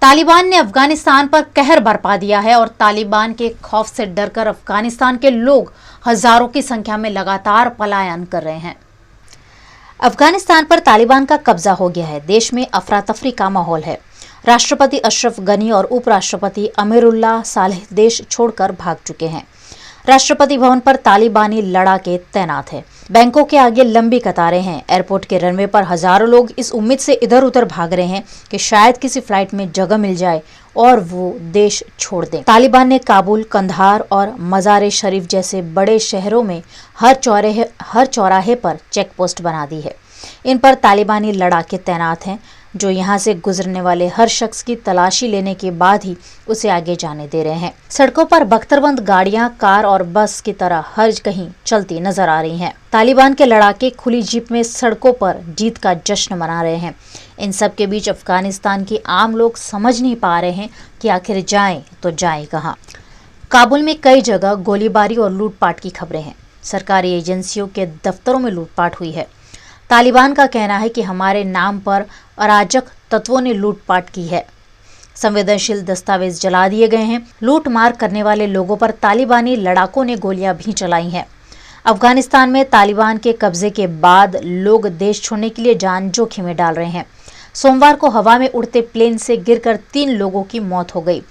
तालिबान ने अफगानिस्तान पर कहर बरपा दिया है और तालिबान के खौफ से डरकर अफगानिस्तान के लोग हजारों की संख्या में लगातार पलायन कर रहे हैं। अफगानिस्तान पर तालिबान का कब्जा हो गया है। देश में अफरा तफरी का माहौल है। राष्ट्रपति अशरफ गनी और उपराष्ट्रपति अमीरुल्लाह सालेह देश छोड़कर भाग चुके हैं। राष्ट्रपति भवन पर तालिबानी लड़ाके तैनात है। बैंकों के आगे लंबी कतारें हैं। एयरपोर्ट के रनवे पर हजारों लोग इस उम्मीद से इधर उधर भाग रहे हैं कि शायद किसी फ्लाइट में जगह मिल जाए और वो देश छोड़ दें। तालिबान ने काबुल, कंधार और मज़ार शरीफ जैसे बड़े शहरों में हर चौराहे पर चेक पोस्ट बना दी है। इन पर तालिबानी लड़ाके तैनात हैं जो यहां से गुजरने वाले हर शख्स की तलाशी लेने के बाद ही उसे आगे जाने दे रहे हैं। सड़कों पर बख्तरबंद गाड़ियां कार और बस की तरह हर कहीं चलती नजर आ रही हैं। तालिबान के लड़ाके खुली जीप में सड़कों पर जीत का जश्न मना रहे हैं। इन सब के बीच अफगानिस्तान के आम लोग समझ नहीं पा रहे हैं कि आखिर जाएं तो जाएं कहां। काबुल में कई जगह गोलीबारी और लूटपाट की खबरें हैं। सरकारी एजेंसियों के दफ्तरों में लूटपाट हुई है। तालिबान का कहना है कि हमारे नाम पर अराजक तत्वों ने लूटपाट की है। संवेदनशील दस्तावेज जला दिए गए हैं। लूट मार करने वाले लोगों पर तालिबानी लड़ाकों ने गोलियां भी चलाई हैं। अफगानिस्तान में तालिबान के कब्जे के बाद लोग देश छोड़ने के लिए जान जोखिम में डाल रहे हैं। सोमवार को हवा में उड़ते प्लेन से गिरकर 3 लोगों की मौत हो गई।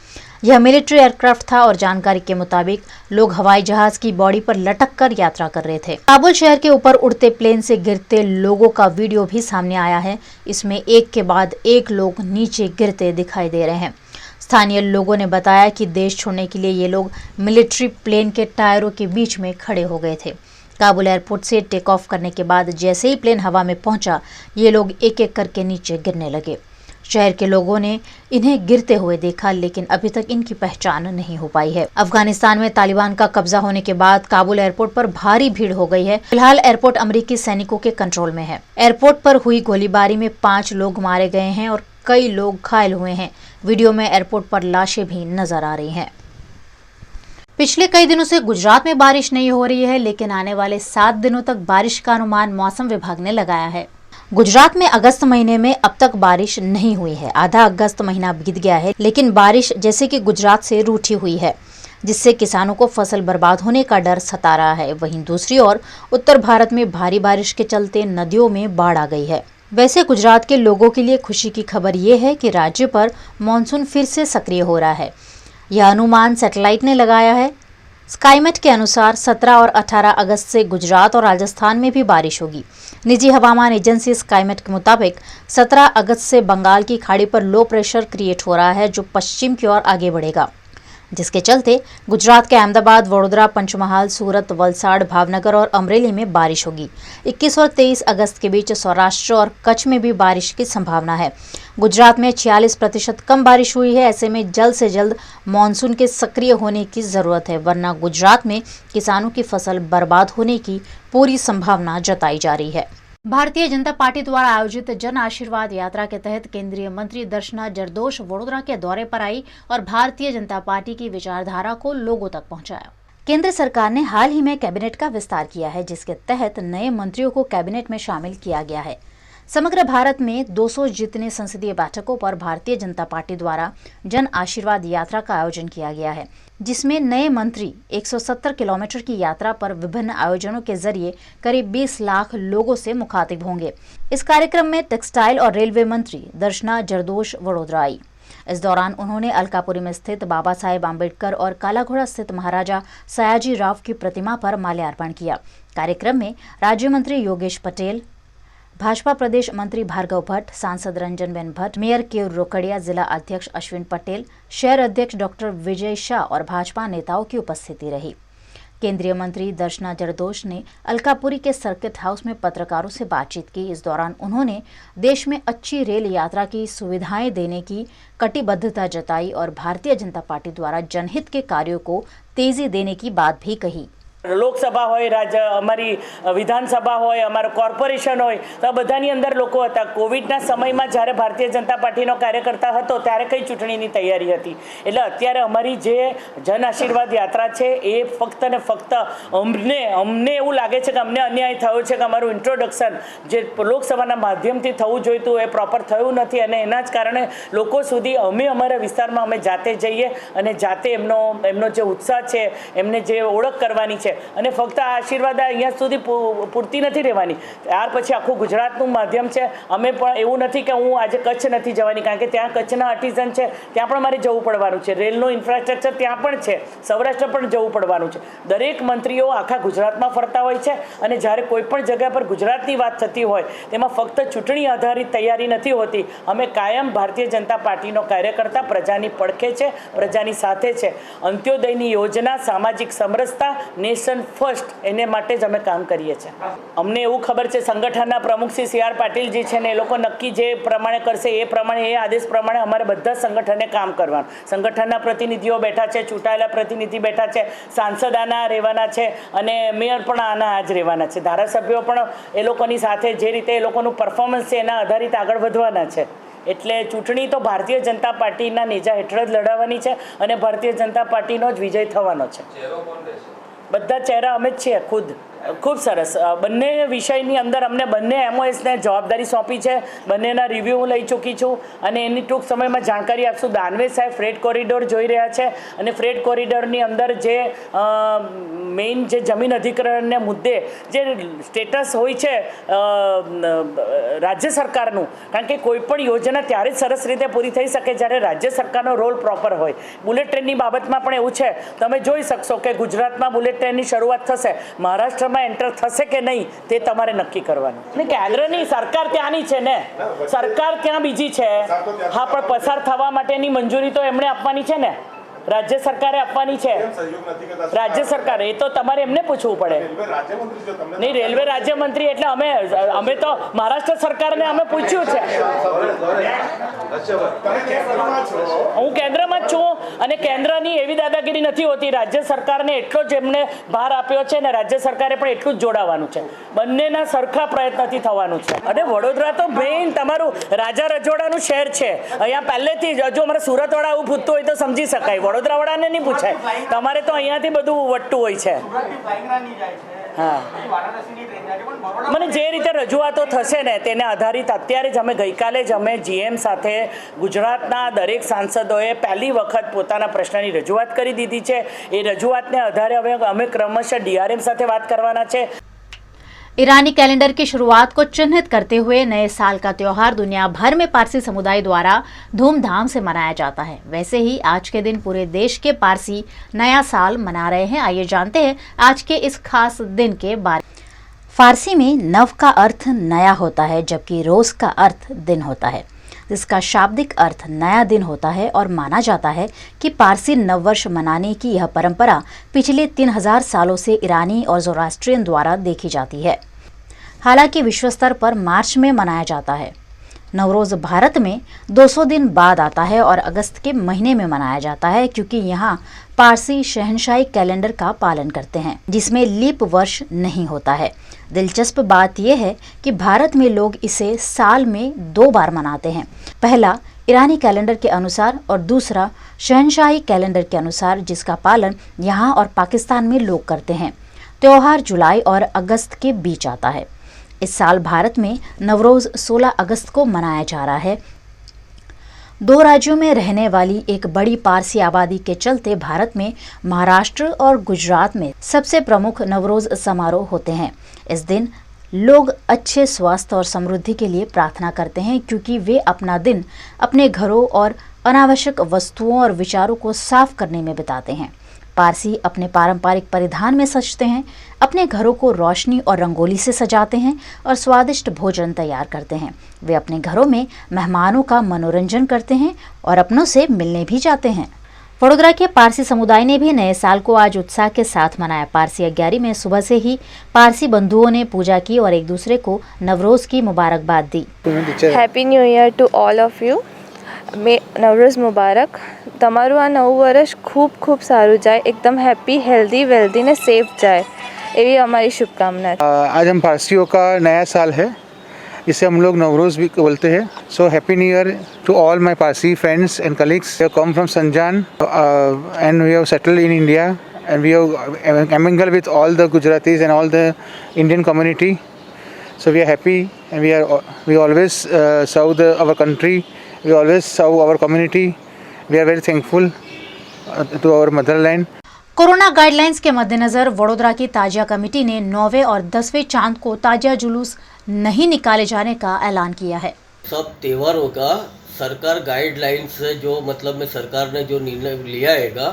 यह मिलिट्री एयरक्राफ्ट था और जानकारी के मुताबिक लोग हवाई जहाज की बॉडी पर लटक कर यात्रा कर रहे थे। काबुल शहर के ऊपर उड़ते प्लेन से गिरते लोगों का वीडियो भी सामने आया है। इसमें एक के बाद एक लोग नीचे गिरते दिखाई दे रहे हैं। स्थानीय लोगों ने बताया कि देश छोड़ने के लिए ये लोग मिलिट्री प्लेन के टायरों के बीच में खड़े हो गए थे। काबुल एयरपोर्ट से टेक ऑफ करने के बाद जैसे ही प्लेन हवा में पहुंचा, ये लोग एक एक करके नीचे गिरने लगे। शहर के लोगों ने इन्हें गिरते हुए देखा, लेकिन अभी तक इनकी पहचान नहीं हो पाई है। अफगानिस्तान में तालिबान का कब्जा होने के बाद काबुल एयरपोर्ट पर भारी भीड़ हो गई है। फिलहाल एयरपोर्ट अमेरिकी सैनिकों के कंट्रोल में है। एयरपोर्ट पर हुई गोलीबारी में 5 लोग मारे गए हैं और कई लोग घायल हुए हैं। वीडियो में एयरपोर्ट पर लाशें भी नजर आ रही हैं। पिछले कई दिनों से गुजरात में बारिश नहीं हो रही है, लेकिन आने वाले 7 दिनों तक बारिश का अनुमान मौसम विभाग ने लगाया है। गुजरात में अगस्त महीने में अब तक बारिश नहीं हुई है। आधा अगस्त महीना बीत गया है, लेकिन बारिश जैसे कि गुजरात से रूठी हुई है, जिससे किसानों को फसल बर्बाद होने का डर सता रहा है। वहीं दूसरी ओर उत्तर भारत में भारी बारिश के चलते नदियों में बाढ़ आ गई है। वैसे गुजरात के लोगों के लिए खुशी की खबर ये है कि राज्य पर मानसून फिर से सक्रिय हो रहा है। यह अनुमान सैटेलाइट ने लगाया है। स्काईमेट के अनुसार 17 और 18 अगस्त से गुजरात और राजस्थान में भी बारिश होगी। निजी हवामान एजेंसी स्काईमेट के मुताबिक 17 अगस्त से बंगाल की खाड़ी पर लो प्रेशर क्रिएट हो रहा है, जो पश्चिम की ओर आगे बढ़ेगा, जिसके चलते गुजरात के अहमदाबाद, वडोदरा, पंचमहाल, सूरत, वलसाड़, भावनगर और अमरेली में बारिश होगी। 21 और 23 अगस्त के बीच सौराष्ट्र और कच्छ में भी बारिश की संभावना है। गुजरात में 46% कम बारिश हुई है। ऐसे में जल्द से जल्द मानसून के सक्रिय होने की जरूरत है, वरना गुजरात में किसानों की फसल बर्बाद होने की पूरी संभावना जताई जा रही है। भारतीय जनता पार्टी द्वारा आयोजित जन आशीर्वाद यात्रा के तहत केंद्रीय मंत्री दर्शना जरदोश वडोदरा के दौरे पर आई और भारतीय जनता पार्टी की विचारधारा को लोगों तक पहुंचाया। केंद्र सरकार ने हाल ही में कैबिनेट का विस्तार किया है, जिसके तहत नए मंत्रियों को कैबिनेट में शामिल किया गया है। समग्र भारत में 200 जितने संसदीय बैठकों पर भारतीय जनता पार्टी द्वारा जन आशीर्वाद यात्रा का आयोजन किया गया है, जिसमें नए मंत्री 170 किलोमीटर की यात्रा पर विभिन्न आयोजनों के जरिए करीब 20 लाख लोगों से मुखातिब होंगे। इस कार्यक्रम में टेक्सटाइल और रेलवे मंत्री दर्शना जरदोश वडोदरा आई। इस दौरान उन्होंने अलकापुरी में स्थित बाबा साहेब आम्बेडकर और कालाघोड़ा स्थित महाराजा सयाजी राव की प्रतिमा पर माल्यार्पण किया। कार्यक्रम में राज्य मंत्री योगेश पटेल, भाजपा प्रदेश मंत्री भार्गव भट्ट, सांसद रंजनबेन भट्ट, मेयर केयूर रोकड़िया, जिला अध्यक्ष अश्विन पटेल, शहर अध्यक्ष डॉक्टर विजय शाह और भाजपा नेताओं की उपस्थिति रही। केंद्रीय मंत्री दर्शना जरदोश ने अलकापुरी के सर्किट हाउस में पत्रकारों से बातचीत की। इस दौरान उन्होंने देश में अच्छी रेल यात्रा की सुविधाएं देने की कटिबद्धता जताई और भारतीय जनता पार्टी द्वारा जनहित के कार्यों को तेजी देने की बात भी कही। લોકસભા હોય, અમારી વિધાનસભા હોય, અમારું કોર્પોરેશન હોય, તો બધાની અંદર લોકો હતા. કોવિડના સમયમાં જ્યારે ભારતીય જનતા પાર્ટીનો કાર્યકર્તા હતો ત્યારે કઈ ચૂંટણીની તૈયારી હતી. એટલે અત્યારે અમારી જે જન આશીર્વાદ યાત્રા છે એ ફક્ત ને ફક્ત અમને એવું લાગે છે કે અમને અન્યાય થયો છે કે અમારું ઇન્ટ્રોડક્શન જે લોકસભાના માધ્યમથી થવું જોઈતું એ પ્રોપર થયું નથી, અને એના જ કારણે લોકો સુધી અમે અમારા વિસ્તારમાં અમે જાતે જઈએ અને જાતે એમનો જે ઉત્સાહ છે, એમને જે ઓળખ કરવાની છે, અને ફક્ત આ આશીર્વાદ અહીંયા સુધી પૂરતી નથી રહેવાની. ત્યાર પછી આખું ગુજરાતનું માધ્યમ છે. અમે પણ એવું નથી કે હું આજે કચ્છ નથી જવાની, કારણ કે ત્યાં કચ્છના આર્ટિઝન છે, ત્યાં પણ મારે જવું પડવાનું છે. રેલનું ઇન્ફ્રાસ્ટ્રક્ચર ત્યાં પણ છે, સૌરાષ્ટ્ર પણ જવું પડવાનું છે. દરેક મંત્રીઓ આખા ગુજરાતમાં ફરતા હોય છે, અને જ્યારે કોઈ પણ જગ્યા પર ગુજરાતની વાત થતી હોય તેમાં ફક્ત ચૂંટણી આધારિત તૈયારી નથી હોતી. અમે કાયમ ભારતીય જનતા પાર્ટીનો કાર્યકર્તા પ્રજાની પડખે છે, પ્રજાની સાથે છે. અંત્યોદયની યોજના, સામાજિક સમરસતા, નેશન ફર્સ્ટ, એને માટે જ અમે કામ કરીએ છીએ. અમને એવું ખબર છે સંગઠનના પ્રમુખ શ્રી સી આર પાટીલજી છે ને એ લોકો નક્કી જે પ્રમાણે કરશે એ પ્રમાણે, એ આદેશ પ્રમાણે અમારે બધા સંગઠને કામ કરવાનું. સંગઠનના પ્રતિનિધિઓ બેઠા છે, ચૂંટાયેલા પ્રતિનિધિ બેઠા છે, સાંસદ આના રહેવાના છે, અને મેયર પણ આના જ રહેવાના છે. ધારાસભ્યો પણ એ લોકોની સાથે જે રીતે એ લોકોનું પરફોર્મન્સ છે એના આધારિત આગળ વધવાના છે. એટલે ચૂંટણી તો ભારતીય જનતા પાર્ટીના નેજા હેઠળ જ લડાવવાની છે, અને ભારતીય જનતા પાર્ટીનો જ વિજય થવાનો છે. બધા ચહેરા અમે જ છીએ ખુદ. ખૂબ સરસ. બંને વિષયની અંદર અમને બંને MOSને જવાબદારી સોંપી છે. બંનેના રિવ્યૂ હું લઈ ચૂકી છું, અને એની ટૂંક સમયમાં જાણકારી આપશું. દાનવે સાહેબ ફ્રેટ કોરિડોર જોઈ રહ્યા છે, અને ફ્રેટ કોરિડોરની અંદર જે મેઇન જે જમીન અધિગ્રહણને મુદ્દે જે સ્ટેટસ હોય છે રાજ્ય સરકારનું, કારણ કે કોઈ પણ યોજના ત્યારે જ સરસ રીતે પૂરી થઈ શકે જ્યારે રાજ્ય સરકારનો રોલ પ્રોપર હોય. બુલેટ ટ્રેનની બાબતમાં પણ એવું છે. તમે જોઈ શકશો કે ગુજરાતમાં બુલેટ ટ્રેનની શરૂઆત થશે, મહારાષ્ટ્રમાં એન્ટર થશે કે નહીં તે તમારે નક્કી કરવાનું. ને કેન્દ્રની સરકાર ત્યાંની છે ને, સરકાર ત્યાં બીજી છે. હા, પણ પસાર થવા માટેની મંજૂરી તો એમણે આપવાની છે ને, રાજ્ય સરકારે આપવાની છે. રાજ્ય સરકાર, એ તો તમારે એમને પૂછવું પડે. નહીં, રેલવે રાજ્યમંત્રી એટલે અમે તો મહારાષ્ટ્ર સરકારને અમે પૂછ્યું છે. હું કેન્દ્રમાં જ છું, અને કેન્દ્રની એવી દાદાગીરી નથી હોતી. રાજ્ય સરકારને એટલો જ એમને ભાર આપ્યો છે, અને રાજ્ય સરકારે પણ એટલું જ જોડાવાનું છે. બંનેના સરખા પ્રયત્નથી થવાનું છે. અને વડોદરા તો મેઇન તમારું રાજા રજોડાનું શહેર છે. અહીંયા પહેલેથી જ, હજુ અમારે સુરતવાળા આવું પૂછતું હોય તો સમજી શકાય, વડોદરાવાળાને નહીં પૂછાય. તમારે તો અહીંયાથી બધું વટતું હોય છે. હા, મને જે રીતે રજૂઆતો થશે ને તેને આધારિત અત્યારે જ અમે ગઈકાલે જ અમે GM સાથે ગુજરાતના દરેક સાંસદોએ પહેલી વખત પોતાના પ્રશ્નની રજૂઆત કરી દીધી છે. એ રજૂઆતને આધારે હવે અમે ક્રમશઃ DRM સાથે વાત કરવાના છે. ईरानी कैलेंडर की शुरुआत को चिन्हित करते हुए नए साल का त्योहार दुनिया भर में पारसी समुदाय द्वारा धूमधाम से मनाया जाता है। वैसे ही आज के दिन पूरे देश के पारसी नया साल मना रहे हैं। आइए जानते हैं आज के इस खास दिन के बारे में। फारसी में नव का अर्थ नया होता है, जबकि रोज का अर्थ दिन होता है, जिसका शाब्दिक अर्थ नया दिन होता है। और माना जाता है कि पारसी नववर्ष मनाने की यह परंपरा पिछले 3000 सालों से ईरानी और ज़ोरास्ट्रियन द्वारा देखी जाती है। हालांकि विश्व स्तर पर मार्च में मनाया जाता है। नवरोज़ भारत में 200 दिन बाद आता है और अगस्त के महीने में मनाया जाता है, क्योंकि यहाँ पारसी शहनशाही कैलेंडर का पालन करते हैं, जिसमें लीप वर्ष नहीं होता है। दिलचस्प बात यह है कि भारत में लोग इसे साल में 2 बार मनाते हैं, पहला ईरानी कैलेंडर के अनुसार और दूसरा शहनशाही कैलेंडर के अनुसार, जिसका पालन यहाँ और पाकिस्तान में लोग करते हैं। त्योहार जुलाई और अगस्त के बीच आता है। इस साल भारत में नवरोज़ 16 अगस्त को मनाया जा रहा है। 2 राज्यों में रहने वाली एक बड़ी पारसी आबादी के चलते भारत में महाराष्ट्र और गुजरात में सबसे प्रमुख नवरोज़ समारोह होते हैं। इस दिन लोग अच्छे स्वास्थ्य और समृद्धि के लिए प्रार्थना करते हैं, क्योंकि वे अपना दिन अपने घरों और अनावश्यक वस्तुओं और विचारों को साफ करने में बिताते हैं। पारसी अपने पारंपरिक परिधान में सजते हैं, अपने घरों को रोशनी और रंगोली से सजाते हैं और स्वादिष्ट भोजन तैयार करते हैं। वे अपने घरों में मेहमानों का मनोरंजन करते हैं और अपनों से मिलने भी जाते हैं। वडोदरा के पारसी समुदाय ने भी नए साल को आज उत्साह के साथ मनाया। पारसी अग्यारी में सुबह से ही पारसी बंधुओं ने पूजा की और एक दूसरे को नवरोज़ की मुबारकबाद दी। Happy new year to all of you. Navroz मुबारक। તમારું આ નવું વર્ષ ખૂબ ખૂબ સારું જાય, એકદમ હેપી, હેલ્ધી, વેલ્ધી ને સેફ જાય। એવી અમારી શુભકામના છે. आज हम पारसियों का नया साल है, इसे हम लोग नवरोज़ भी बोलते हैं. So happy new year to all my Parsi friends and colleagues. We have come from Sanjan and we have settled in India and we have commingled with all the Gujaratis and all the Indian community. So we are happy and we always serve our country. We always serve our community. We are very thankful to our motherland. Corona guidelines के मद्देनजर वडोदरा की ताजिया committee ने 9वें और 10वें चांद को ताजिया जुलूस नहीं निकाले जाने का ऐलान किया है. सब त्योहारों का सरकार गाइडलाइंस से जो मतलब में सरकार ने जो निर्णय लिया हैगा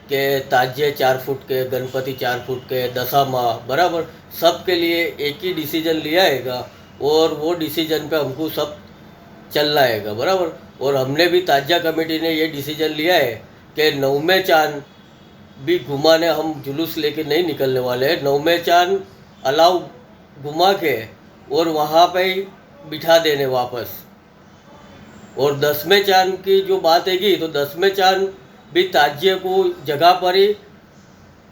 कि ताजिए 4 फुट के, गणपति 4 फुट के, दशमा बराबर सबके लिए एक ही डिसीजन लिया हैगा और वो डिसीजन पे हमको सब चलना हैगा बराबर. और हमने भी ताजिया कमेटी ने ये डिसीजन लिया है कि 9वें चांद भी घुमाने हम जुलूस लेके नहीं निकलने वाले हैं. 9वें चांद अलाउ घुमा के और वहाँ पे ही बिठा देने वापस. और 10वें चांद की जो बात हैगी तो 10वें चांद भी ताजिए को जगह पर ही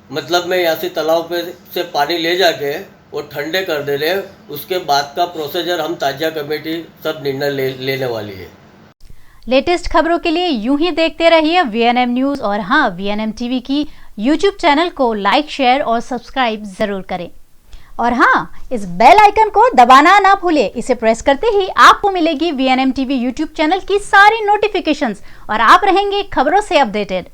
मतलब में यहाँ से तालाब पे से पानी ले जाके और ठंडे कर दे रहे. उसके बाद का प्रोसीजर हम ताजिया कमेटी सब निर्णय लेने वाली है. लेटेस्ट खबरों के लिए यूं ही देखते रहिए VNM न्यूज़ और हाँ VNM टीवी की YouTube चैनल को लाइक, शेयर और सब्सक्राइब जरूर करें. और हाँ, इस बेल आइकन को दबाना ना भूलें. इसे प्रेस करते ही आपको मिलेगी VNM टीवी YouTube चैनल की सारी नोटिफिकेशंस और आप रहेंगे खबरों से अपडेटेड.